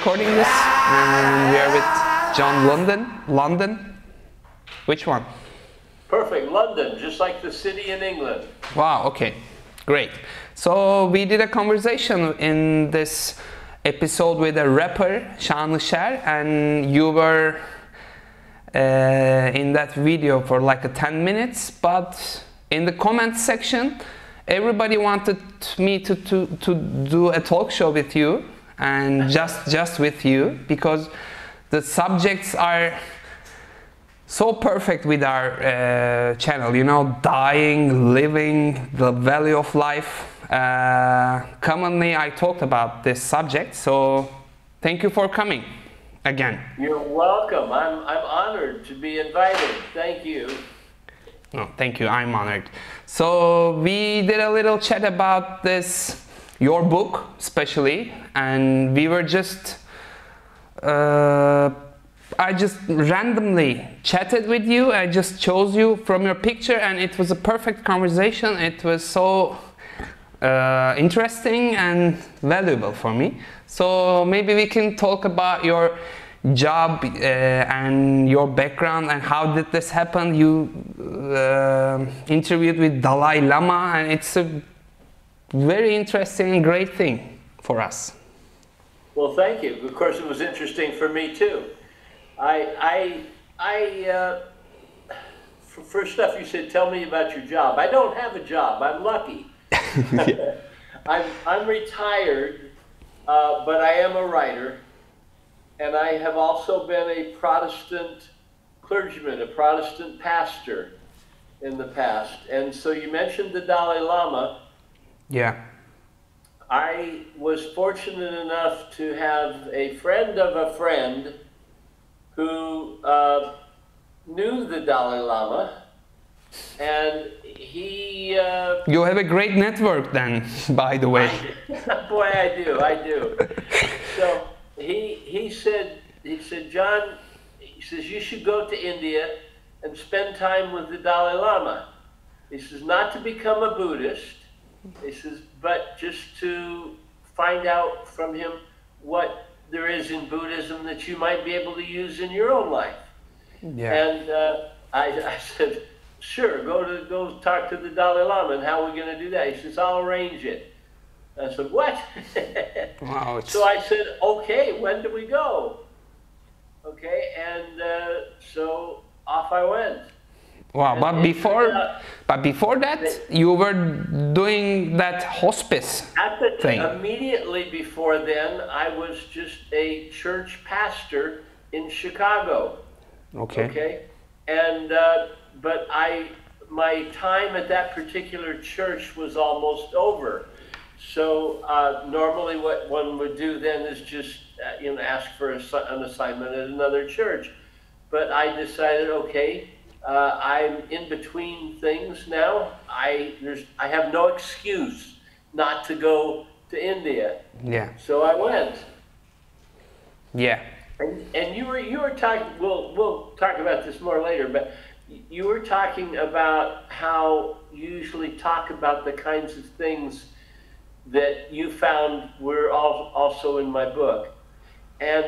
recording this, and we are with John London. Which one? Perfect, London, just like the city in England. Wow, okay, great. So we did a conversation in this episode with a rapper, Şanlışer, and you were in that video for like 10 minutes, but in the comment section, everybody wanted me to do a talk show with you, and just with you, because the subjects are so perfect with our channel, you know, dying, living, the value of life. Commonly I talked about this subject, so thank you for coming again. You're welcome. I'm honored to be invited. Thank you. Oh, thank you, I'm honored. So we did a little chat about this, your book especially, and we were just I just randomly chatted with you. I just chose you from your picture, and it was a perfect conversation. It was so interesting and valuable for me. So maybe we can talk about your job and your background and how did this happen. You interviewed with Dalai Lama, and it's a very interesting and great thing for us. Well, thank you. Of course, it was interesting for me too. First off, you said, tell me about your job. I don't have a job. I'm lucky. I'm retired, but I am a writer, and I have also been a Protestant clergyman, a Protestant pastor in the past. And so you mentioned the Dalai Lama. Yeah. I was fortunate enough to have a friend of a friend who knew the Dalai Lama, and he... You have a great network then, by the way. Boy, I do. So he said, John, he says, you should go to India and spend time with the Dalai Lama. He says, not to become a Buddhist, he says, but just to find out from him what there is in Buddhism that you might be able to use in your own life. Yeah. And I said, sure, go talk to the Dalai Lama, and how are we going to do that? He says, I'll arrange it. I said, what? Wow. So I said, okay, when do we go? Okay, and so off I went. Wow, And but before that, you were doing that hospice thing. Immediately before then, I was just a church pastor in Chicago. Okay. Okay, and but my time at that particular church was almost over. So normally, what one would do then is just ask for an assignment at another church. But I decided, okay. I'm in between things now. I have no excuse not to go to India. Yeah. So I went. Yeah. And you were talking. We'll talk about this more later. But you were talking about how you usually talk about the kinds of things that you found were also in my book. And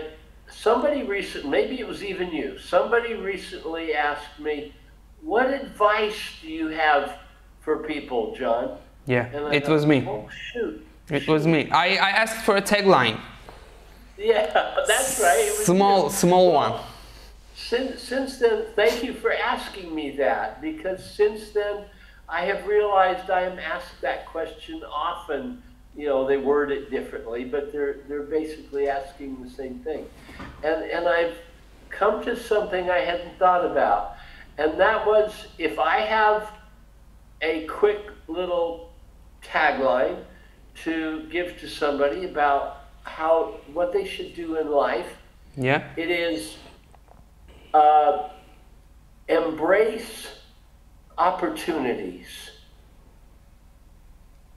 somebody recently, maybe it was even you, somebody recently asked me, what advice do you have for people, John? Yeah, and it was me. Oh, shoot. It was me. I asked for a tagline. Yeah, that's right. It was small one. Since then, thank you for asking me that, because since then, I have realized I am asked that question often. They word it differently, but they're basically asking the same thing. And I've come to something I hadn't thought about. And that was, if I have a quick little tagline to give to somebody about what they should do in life, yeah, it is embrace opportunities.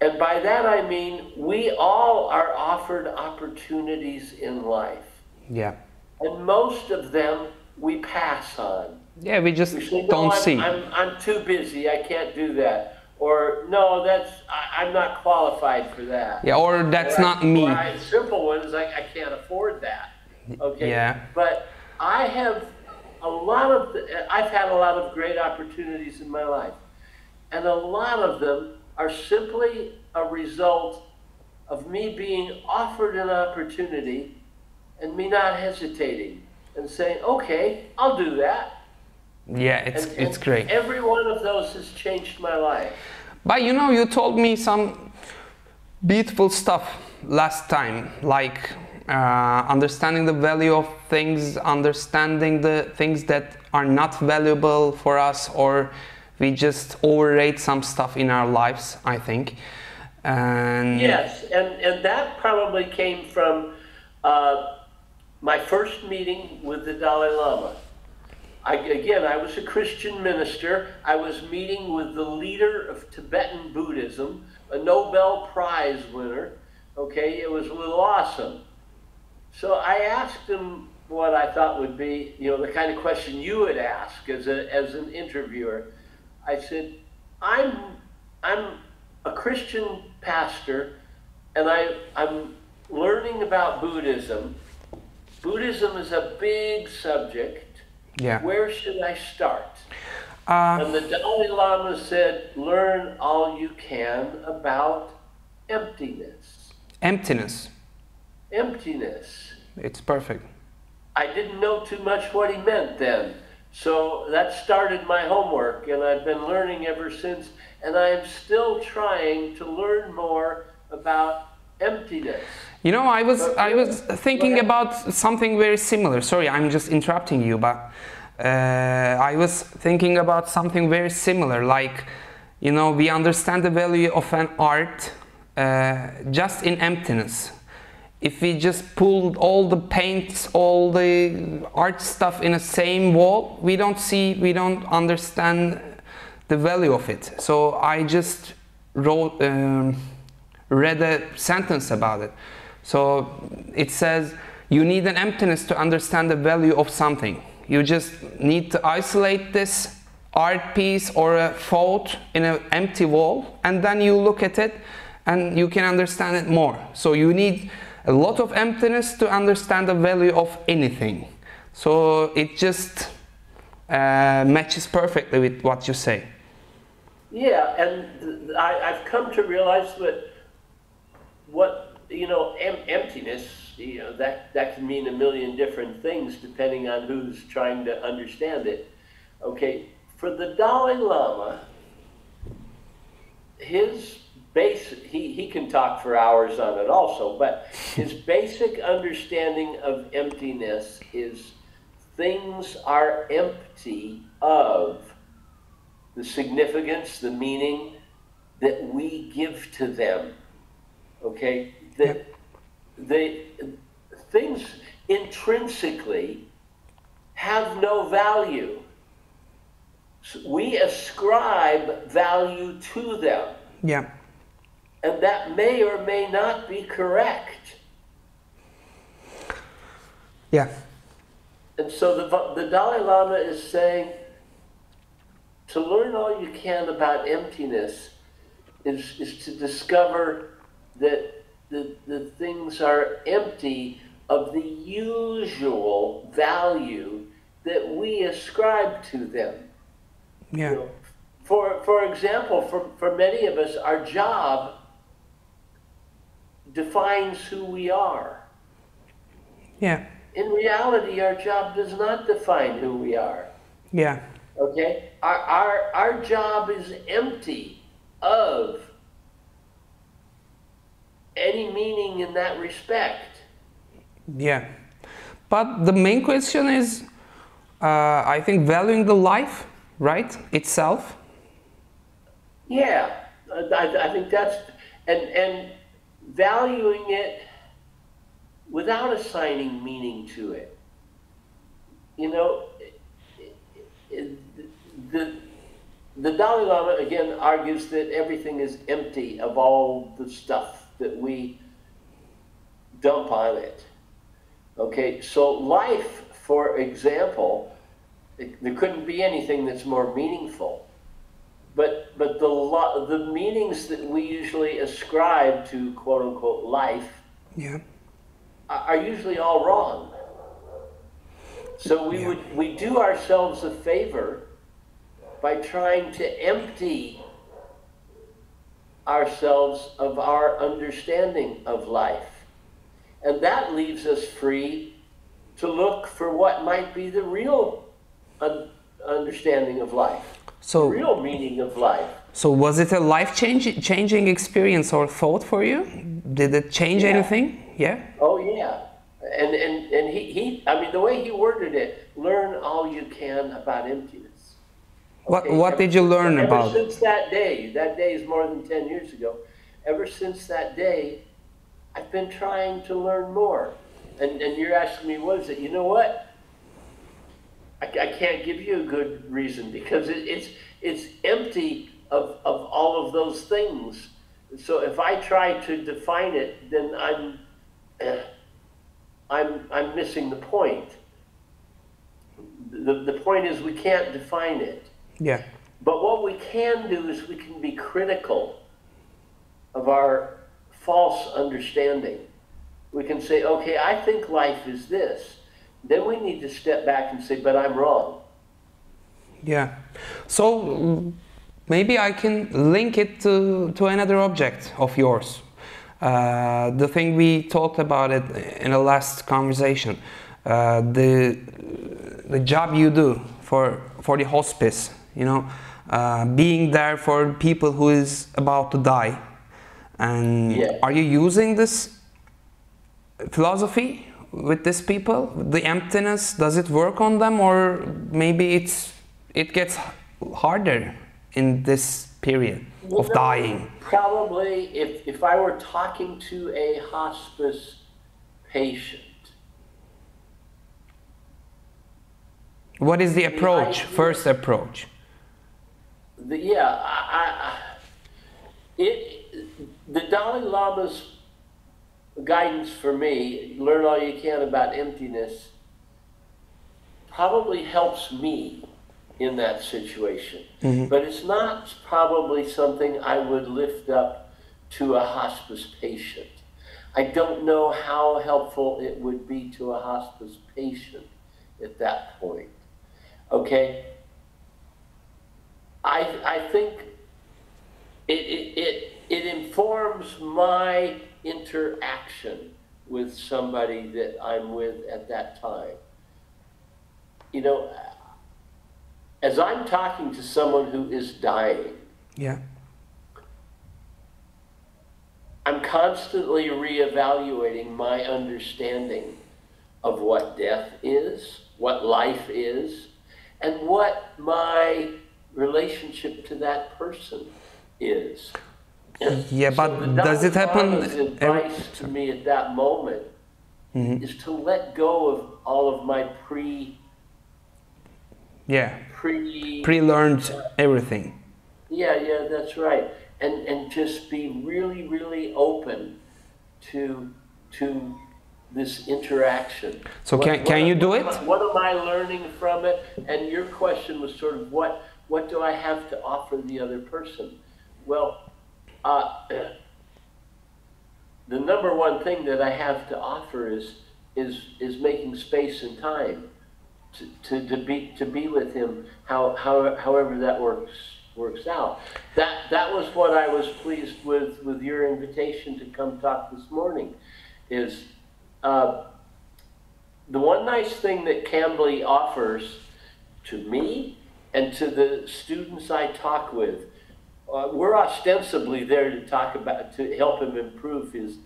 And by that I mean, we all are offered opportunities in life. Yeah. And most of them we pass on. Yeah, we just say, don't see. I'm too busy, I can't do that. Or, no, I'm not qualified for that. Yeah, or that's not me. Or simple one is like, I can't afford that. Okay. Yeah. But I've had a lot of great opportunities in my life. And a lot of them are simply a result of me being offered an opportunity and me not hesitating and saying, okay, I'll do that. Yeah, it's great. Every one of those has changed my life. But you know, you told me some beautiful stuff last time, like understanding the value of things, understanding the things that are not valuable for us, or we just overrate some stuff in our lives, I think. And yes, and that probably came from my first meeting with the Dalai Lama. I was a Christian minister. I was meeting with the leader of Tibetan Buddhism, a Nobel Prize winner. Okay, it was a little awesome. So I asked him what I thought would be, the kind of question you would ask as an interviewer. I said, I'm a Christian pastor, and I'm learning about Buddhism. Buddhism is a big subject. yeah. Where should I start? And the Dalai Lama said, learn all you can about emptiness. Emptiness. Emptiness. It's perfect. I didn't know too much what he meant then. So that started my homework, and I've been learning ever since, and I am still trying to learn more about emptiness. You know, I was thinking about something very similar. Sorry, I'm just interrupting you, but I was thinking about something very similar. Like, we understand the value of an art just in emptiness. If we just pulled all the paints, all the art stuff in the same wall, we don't understand the value of it. So I just read a sentence about it. So it says, you need an emptiness to understand the value of something. You just need to isolate this art piece or a thought in an empty wall, and then you look at it and you can understand it more. So you need a lot of emptiness to understand the value of anything. So it just matches perfectly with what you say. Yeah, and I've come to realize that emptiness, that can mean a million different things depending on who's trying to understand it. Okay, for the Dalai Lama, his basic, he can talk for hours on it also, but his basic understanding of emptiness is things are empty of the significance, the meaning that we give to them. Okay, that things intrinsically have no value. So we ascribe value to them. Yeah. And that may or may not be correct. Yeah. And so the Dalai Lama is saying, to learn all you can about emptiness is to discover that the things are empty of the usual value that we ascribe to them. Yeah. For example, for many of us, our job defines who we are. Yeah. In reality, our job does not define who we are. Yeah. Okay? Our job is empty of any meaning in that respect. Yeah. But the main question is, I think, valuing the life, right, itself. Yeah, I think that's, and valuing it without assigning meaning to it. The Dalai Lama, again, argues that everything is empty of all the stuff that we dump on it. Okay, so life, for example, there couldn't be anything that's more meaningful. But the meanings that we usually ascribe to quote unquote life, Yeah. are usually all wrong. So we do ourselves a favor by trying to empty ourselves of our understanding of life. And that leaves us free to look for what might be the real understanding of life, So, the real meaning of life. so was it a life-changing experience or thought for you? Did it change anything? Yeah? Oh yeah. And he I mean, the way he worded it, learn all you can about emptiness. What did you learn about Ever since that day is more than 10 years ago, ever since that day, I've been trying to learn more. And you're asking me, what is it? You know what? I can't give you a good reason because it's empty of all of those things. So if I try to define it, then I'm missing the point. The point is we can't define it. Yeah. But what we can do is we can be critical of our false understanding. We can say, okay, I think life is this. Then we need to step back and say, but I'm wrong. Yeah. So maybe I can link it to another object of yours. The thing we talked about it in the last conversation. The job you do for the hospice, you know, being there for people who is about to die. And are you using this philosophy with these people? The emptiness, does it work on them, or maybe it gets harder in this period of dying? Probably if I were talking to a hospice patient. What is the approach, first approach? The Dalai Lama's guidance for me, learn all you can about emptiness, probably helps me in that situation. Mm-hmm. But it's not probably something I would lift up to a hospice patient. I don't know how helpful it would be to a hospice patient at that point. Okay? I think it informs my interaction with somebody that I'm with at that time. You know, as I'm talking to someone who is dying, yeah, I'm constantly reevaluating my understanding of what death is, what life is, and what my relationship to that person is. Yeah, but so does it happen? Lama's advice to me at that moment is to let go of all of my pre-learned everything. Yeah, that's right. And just be really, really open to this interaction. So can you do it? What am I learning from it? And your question was sort of what do I have to offer the other person? Well, the number one thing that I have to offer is making space and time to be with him, however that works out. That was what I was pleased with your invitation to come talk this morning. Is the one nice thing that Cambly offers to me and to the students I talk with. We're ostensibly there to help him improve his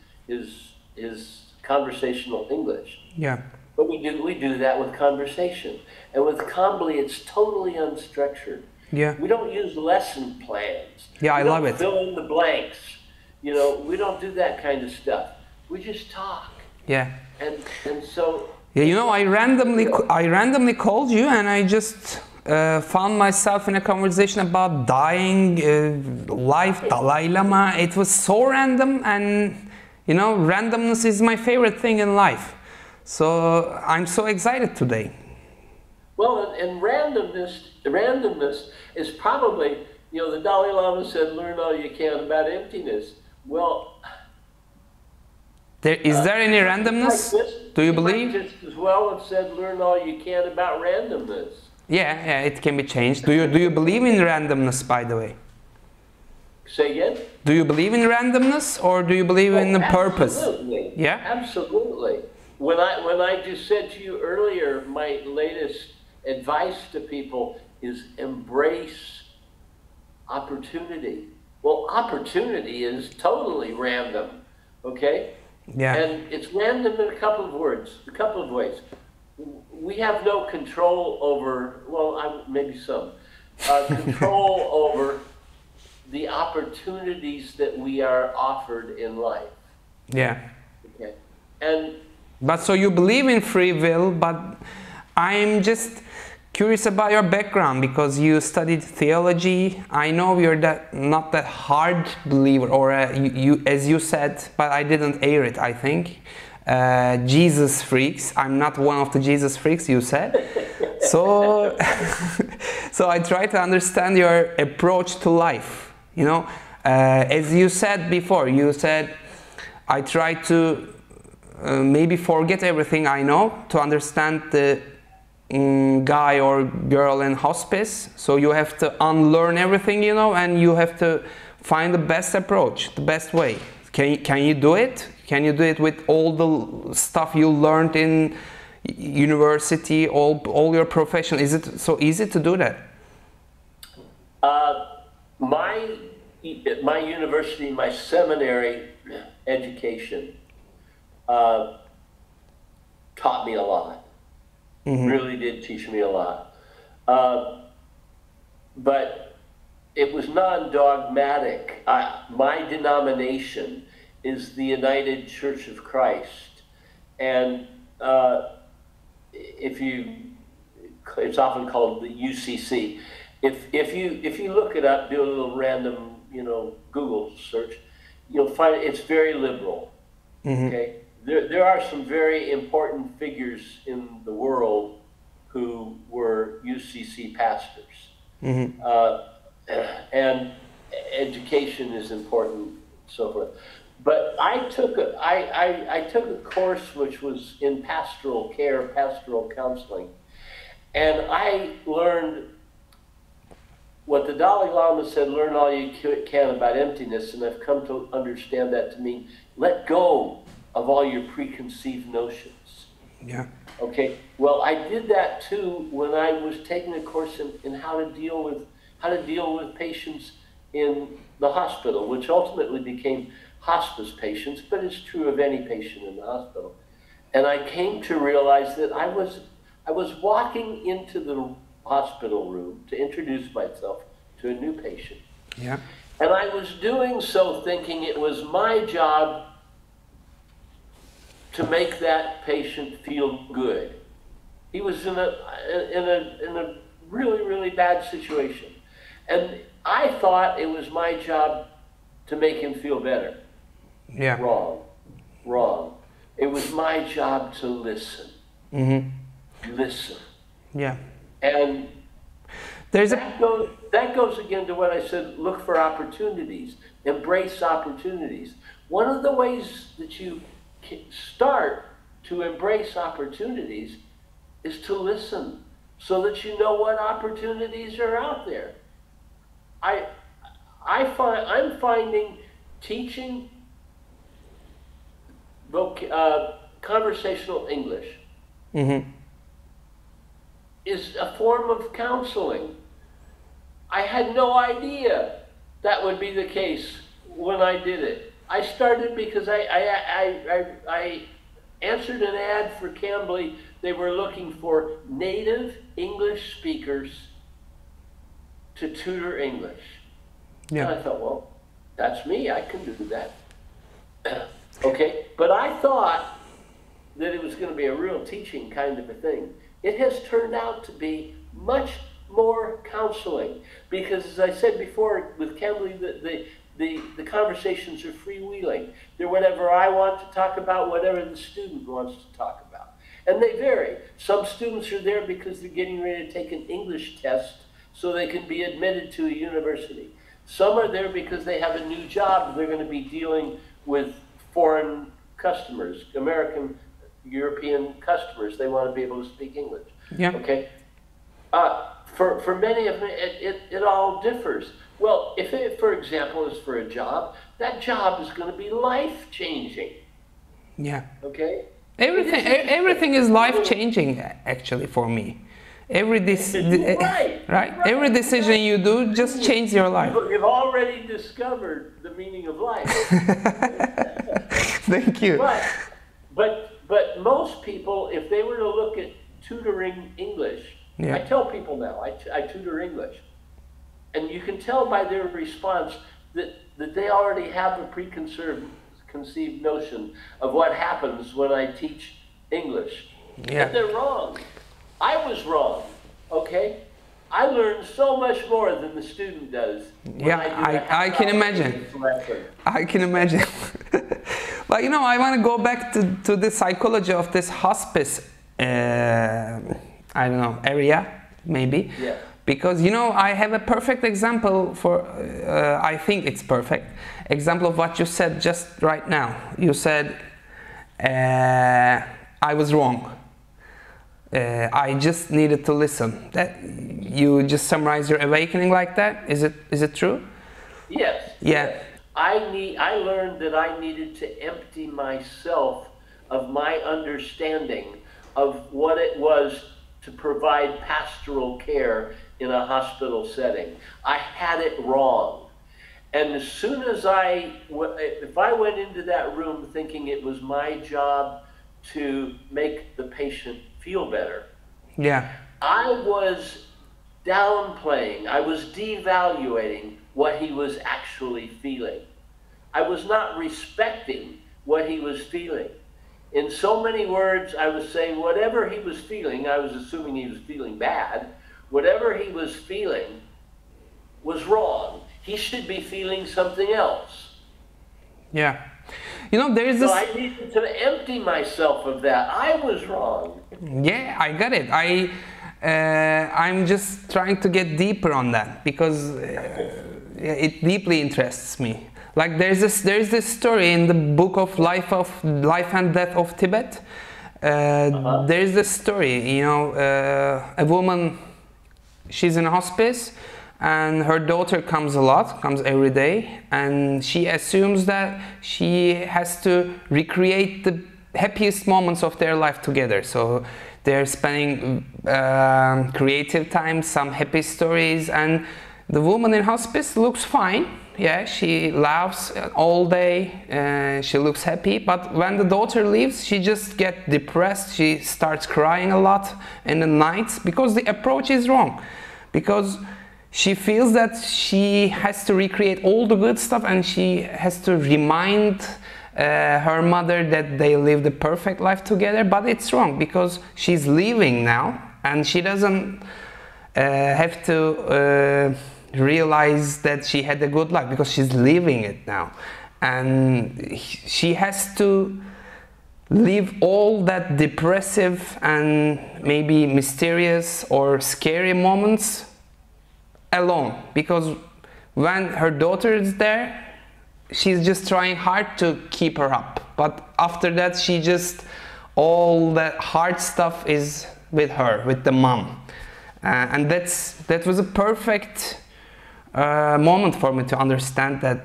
conversational English. Yeah. But we do that with conversation. And with Cambly, it's totally unstructured. Yeah. We don't use lesson plans. Yeah, I love it. Fill in the blanks. You know, we don't do that kind of stuff. We just talk. Yeah. And so. Yeah, you know, I randomly called you, and I just found myself in a conversation about dying, life, Dalai Lama. It was so random, and you know, randomness is my favorite thing in life. So I'm so excited today. Well, and randomness is probably, you know, the Dalai Lama said, learn all you can about emptiness. Well, is there any randomness? Like Do you He might believe? just as well have said, learn all you can about randomness. Yeah, yeah, it can be changed. Do you believe in randomness, by the way? Say again? Do you believe in randomness, or do you believe in the purpose? Absolutely. Yeah? Absolutely. When I just said to you earlier, my latest advice to people is embrace opportunity. Well, opportunity is totally random, okay? Yeah. And it's random in a couple of ways. We have no control over, well, maybe some, control over the opportunities that we are offered in life. Yeah. Okay. And But so you believe in free will, but I'm just curious about your background because you studied theology. I know you're not that hard believer, or you, as you said, but I didn't air it, I think. Jesus freaks. I'm not one of the Jesus freaks, you said. So, so I try to understand your approach to life. You know, as you said before, you said, I try to maybe forget everything I know to understand the guy or girl in hospice. So you have to unlearn everything, you know, and you have to find the best approach, the best way. Can you do it? Can you do it with all the stuff you learned in university, all your profession? Is it so easy to do that? My university, my seminary education taught me a lot. Really did teach me a lot. But it was non-dogmatic. My denomination is the United Church of Christ. And it's often called the UCC. If you look it up, do a little random, Google search, you'll find it's very liberal. Okay, there are some very important figures in the world who were UCC pastors, and education is important, so forth. But I took a course which was in pastoral care, pastoral counseling, and I learned what the Dalai Lama said, learn all you can about emptiness, and I've come to understand that to mean let go of all your preconceived notions. Yeah. Okay. Well, I did that too when I was taking a course in how to deal with patients in the hospital, which ultimately became hospice patients, but it's true of any patient in the hospital. And I came to realize that I was walking into the hospital room to introduce myself to a new patient. Yeah. And I was doing so thinking it was my job to make that patient feel good. He was in a really, really bad situation. And I thought it was my job to make him feel better. Yeah. Wrong. It was my job to listen. Listen. Yeah. And that goes again to what I said, look for opportunities, embrace opportunities. One of the ways that you start to embrace opportunities is to listen so that you know what opportunities are out there. I'm finding teaching conversational English is a form of counseling. I had no idea that would be the case when I did it. I started because I answered an ad for Cambly. They were looking for native English speakers to tutor English. Yeah. And I thought, well, that's me. I can do that. Okay, but I thought that it was going to be a real teaching kind of a thing. It has turned out to be much more counseling because, as I said before, with Cambly, the conversations are freewheeling. They're whatever I want to talk about, whatever the student wants to talk about. And they vary. Some students are there because they're getting ready to take an English test so they can be admitted to a university. Some are there because they have a new job. They're going to be dealing with foreign customers, American, European customers. They want to be able to speak English. Yeah. Okay. For many of them, it all differs. Well, if it, for example, is for a job, that job is going to be life-changing. Yeah. Okay. Everything is life-changing actually for me. Right. Right. Every decision you do just changes your life. You've already discovered the meaning of life. Thank you. But most people, if they were to look at tutoring English, Yeah. I tell people now, I tutor English, and you can tell by their response that they already have a preconceived notion of what happens when I teach English. Yeah. And they're wrong. I was wrong, okay? I learn so much more than the student does. Yeah, I can imagine. I can imagine. But you know, I want to go back to the psychology of this hospice, I don't know, area, maybe. Yeah. Because, you know, I have a perfect example for, I think it's perfect, example of what you said just right now. You said, I was wrong. I just needed to listen. That you just summarize your awakening like that? Is it true? Yes. Yeah. Yes. I learned that I needed to empty myself of my understanding of what it was to provide pastoral care in a hospital setting. I had it wrong. And as soon as if I went into that room thinking it was my job to make the patient feel better, Yeah. I was downplaying, I was devaluating what he was actually feeling. I was not respecting what he was feeling. In so many words, I was saying whatever he was feeling, I was assuming he was feeling bad, whatever he was feeling was wrong. He should be feeling something else. Yeah. You know, there is this... So I needed to empty myself of that. I was wrong. Yeah, I got it. I'm just trying to get deeper on that because it deeply interests me. Like there's this story in the book of Life and Death of Tibet. There's this story, you know, a woman, she's in a hospice and her daughter comes every day, and she assumes that she has to recreate the happiest moments of their life together. So they're spending creative time, some happy stories, and the woman in hospice looks fine. Yeah, she laughs all day, she looks happy, but when the daughter leaves, she just gets depressed, she starts crying a lot in the nights because the approach is wrong. Because she feels that she has to recreate all the good stuff and she has to remind her mother that they lived a perfect life together, but it's wrong because she's leaving now and she doesn't have to realize that she had a good life because she's living it now, and she has to leave all that depressive and maybe mysterious or scary moments alone, because when her daughter is there, she's just trying hard to keep her up, but after that she just, all that hard stuff is with her, with the mom, and that was a perfect moment for me to understand that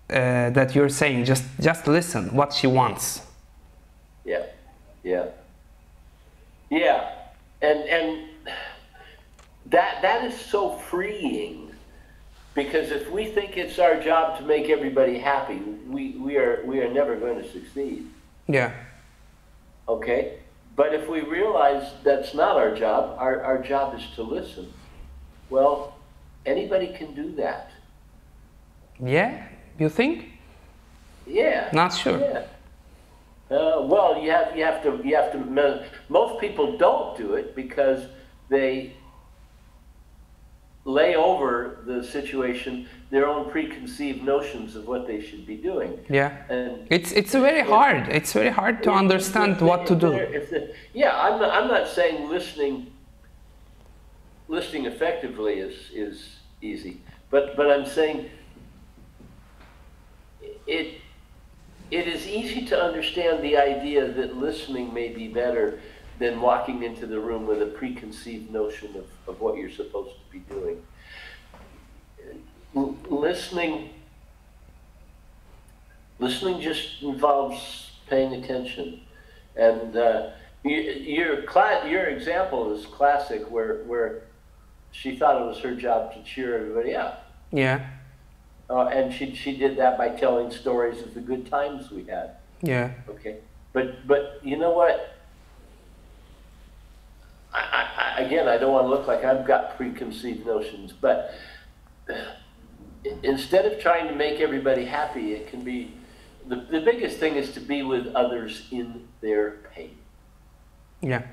that you're saying just listen what she wants. Yeah, and that is so freeing, because if we think it's our job to make everybody happy, we are never going to succeed. Yeah. Okay, but if we realize that's not our job, our job is to listen. Well, anybody can do that. Yeah, you think? Yeah. Not sure. Yeah. Well, you have to. Most people don't do it because they lay over the situation their own preconceived notions of what they should be doing. Yeah. And it's very hard. It's very hard to understand what to do. Yeah, I'm not saying listening effectively is easy, but I'm saying it is easy to understand the idea that listening may be better than walking into the room with a preconceived notion of what you're supposed to be doing. Listening just involves paying attention. And your example is classic, where she thought it was her job to cheer everybody up. Yeah. And she did that by telling stories of the good times we had. Yeah. Okay. But you know what? Again, I don't want to look like I've got preconceived notions, but instead of trying to make everybody happy, it can be, the biggest thing is to be with others in their pain. Yeah.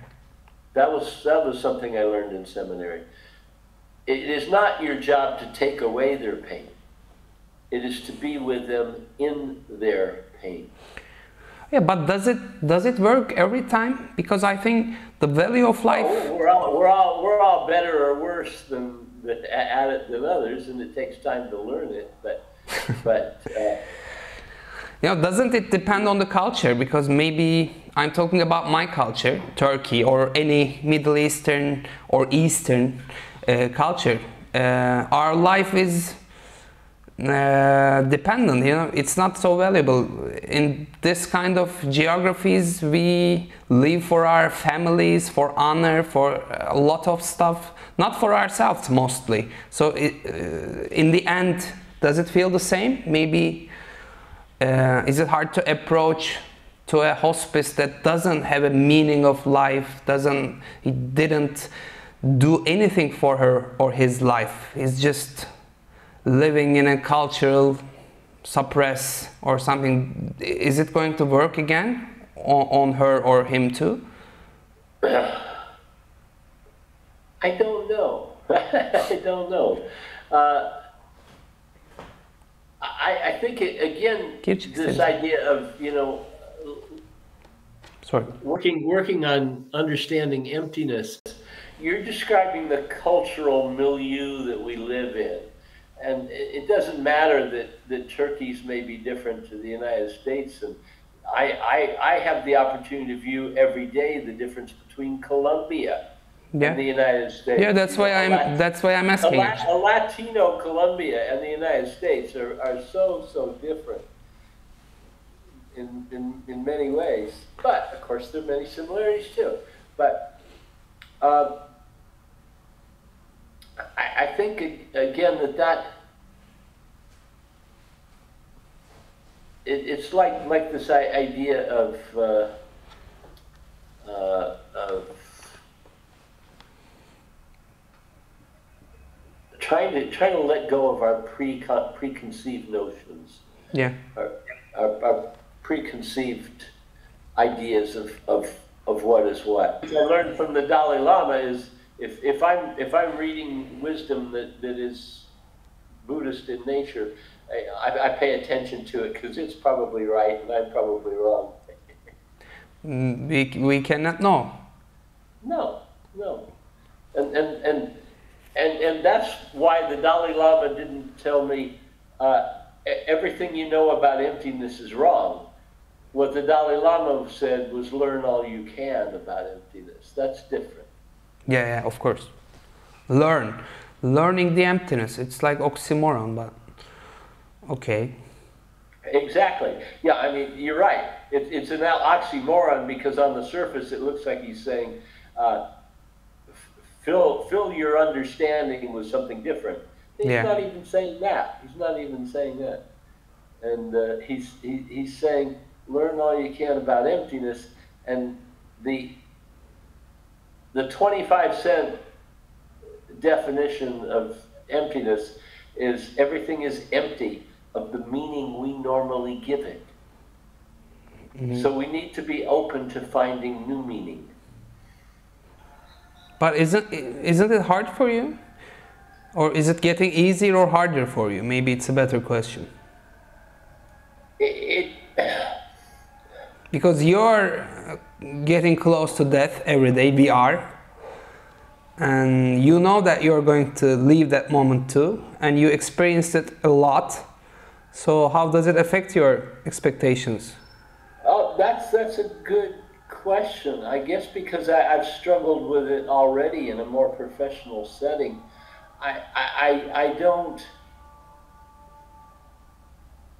That was something I learned in seminary. It is not your job to take away their pain. It is to be with them in their pain. Yeah, but does it work every time? Because I think the value of life. Oh, we're all better or worse at it than others, and it takes time to learn it. But you know, doesn't it depend on the culture? Because maybe I'm talking about my culture, Turkey, or any Middle Eastern or Eastern culture. Our life is dependent, you know, it's not so valuable. In this kind of geographies, we live for our families, for honor, for a lot of stuff, not for ourselves mostly. So in the end, does it feel the same? Maybe is it hard to approach to a hospice that doesn't have a meaning of life, he didn't do anything for her or his life, he's just living in a cultural suppress or something? Is it going to work again on her or him too? I don't know. I don't know. I think again, this idea of, you know, sorry, working on understanding emptiness. You're describing the cultural milieu that we live in. And it doesn't matter that Turkeys may be different to the United States. And I have the opportunity to view every day the difference between Colombia and the United States. Yeah, that's why I'm asking. A Latino Colombia and the United States are so different in many ways. But of course there are many similarities too. But I think again that it's like this idea of trying to let go of our preconceived notions. Yeah. Our preconceived ideas of what is what. What I learned from the Dalai Lama is, if I'm reading wisdom that is Buddhist in nature, I pay attention to it because it's probably right and I'm probably wrong. We cannot know. No. And that's why the Dalai Lama didn't tell me everything you know about emptiness is wrong. What the Dalai Lama said was learn all you can about emptiness. That's different. Yeah, of course. Learning the emptiness. It's like oxymoron, but okay. Exactly. Yeah, I mean, you're right. It's an oxymoron because on the surface it looks like he's saying, fill your understanding with something different. He's not even saying that. He's not even saying that. And he's saying, learn all you can about emptiness. And the 25-cent definition of emptiness is everything is empty of the meaning we normally give it. Mm-hmm. So we need to be open to finding new meaning. But isn't it hard for you? Or is it getting easier or harder for you? Maybe it's a better question. Because you're getting close to death every day, we are. And you know that you're going to leave that moment too. And you experienced it a lot. So how does it affect your expectations? Oh, that's a good question. I guess because I've struggled with it already in a more professional setting. I don't.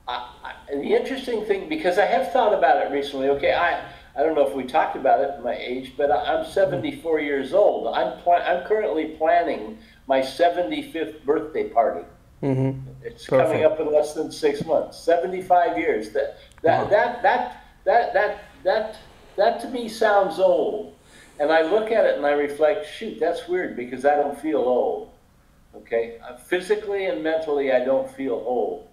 The interesting thing, because I have thought about it recently. Okay, I don't know if we talked about it at my age, but I'm 74 years old. I'm currently planning my 75th birthday party. Mm-hmm. It's coming up in less than 6 months. 75 years. That to me sounds old. And I look at it and I reflect, shoot, that's weird because I don't feel old. Okay, physically and mentally I don't feel old.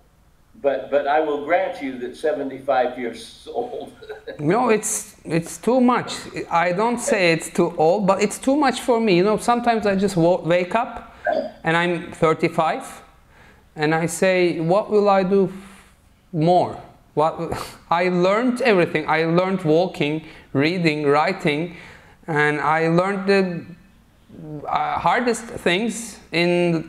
But I will grant you that 75 years old. No, it's too much. I don't say it's too old, but it's too much for me. You know, sometimes I just wake up and I'm 35 and I say, what will I do more? I learned everything. I learned walking, reading, writing, and I learned the hardest things in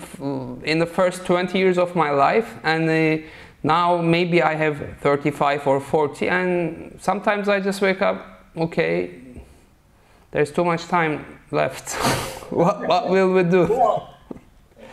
the first 20 years of my life, and now maybe I have 35 or 40, and sometimes I just wake up, okay, there's too much time left. What will we do? Well,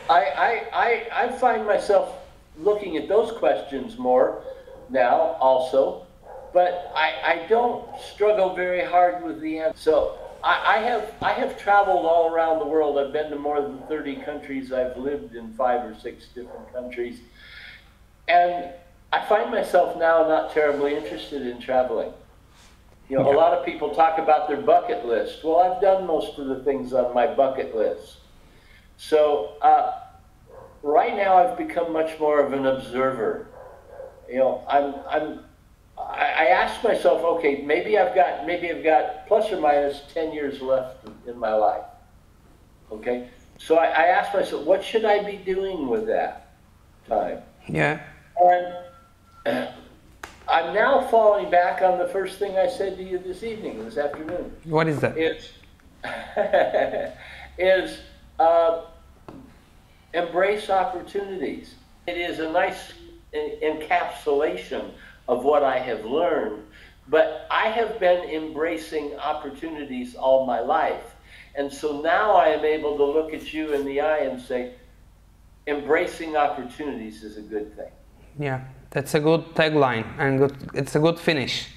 I find myself looking at those questions more now also, but I don't struggle very hard with the answer. So I have traveled all around the world. I've been to more than 30 countries. I've lived in 5 or 6 different countries. And I find myself now not terribly interested in traveling. You know, a lot of people talk about their bucket list. Well, I've done most of the things on my bucket list. So right now I've become much more of an observer. You know, I ask myself, okay, maybe I've got plus or minus 10 years left in my life. Okay, so I ask myself, what should I be doing with that time? Yeah. And I'm now falling back on the first thing I said to you this evening, this afternoon. What is that? Is embrace opportunities. It is a nice encapsulation of what I have learned, but I have been embracing opportunities all my life. And so now I am able to look at you in the eye and say, embracing opportunities is a good thing. Yeah, that's a good tagline, and it's a good finish.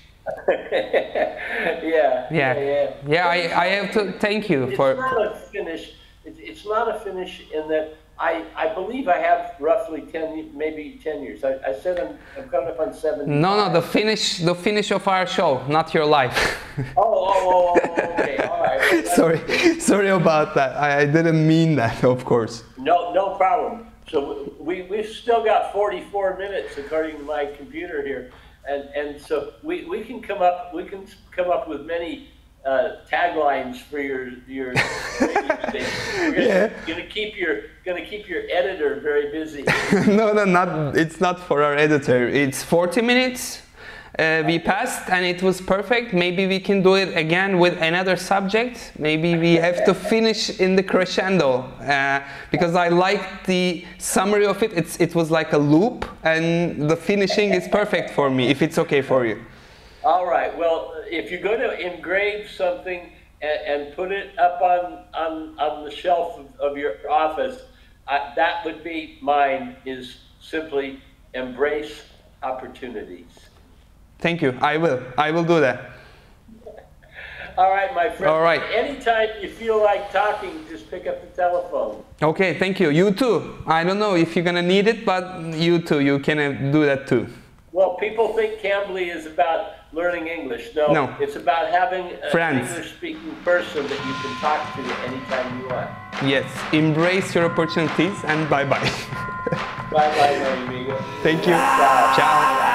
Yeah, I have to thank you for... It's not a finish. It's not a finish in that I believe I have roughly 10, maybe 10 years. I said I'm coming up on 70. No, the finish of our show, not your life. Okay, all right. Sorry about that. I didn't mean that, of course. No problem. So we've still got 44 minutes according to my computer here, and so we can come up with many taglines for your radio station. We're gonna keep your editor very busy. No, it's not for our editor. It's 40 minutes. We passed and it was perfect. Maybe we can do it again with another subject. Maybe we have to finish in the crescendo because I like the summary of it. It was like a loop, and the finishing is perfect for me, if it's okay for you. All right. Well, if you're going to engrave something and put it up on the shelf of your office, that would be mine, is simply embrace opportunities. Thank you. I will do that. All right, my friend. All right. Anytime you feel like talking, just pick up the telephone. Okay, thank you. You too. I don't know if you're going to need it, but you too. You can do that too. Well, people think Cambly is about learning English. No. It's about having an English-speaking person that you can talk to anytime you want. Yes. Embrace your opportunities, and bye-bye. Bye-bye, my amigo. Thank you. Ciao.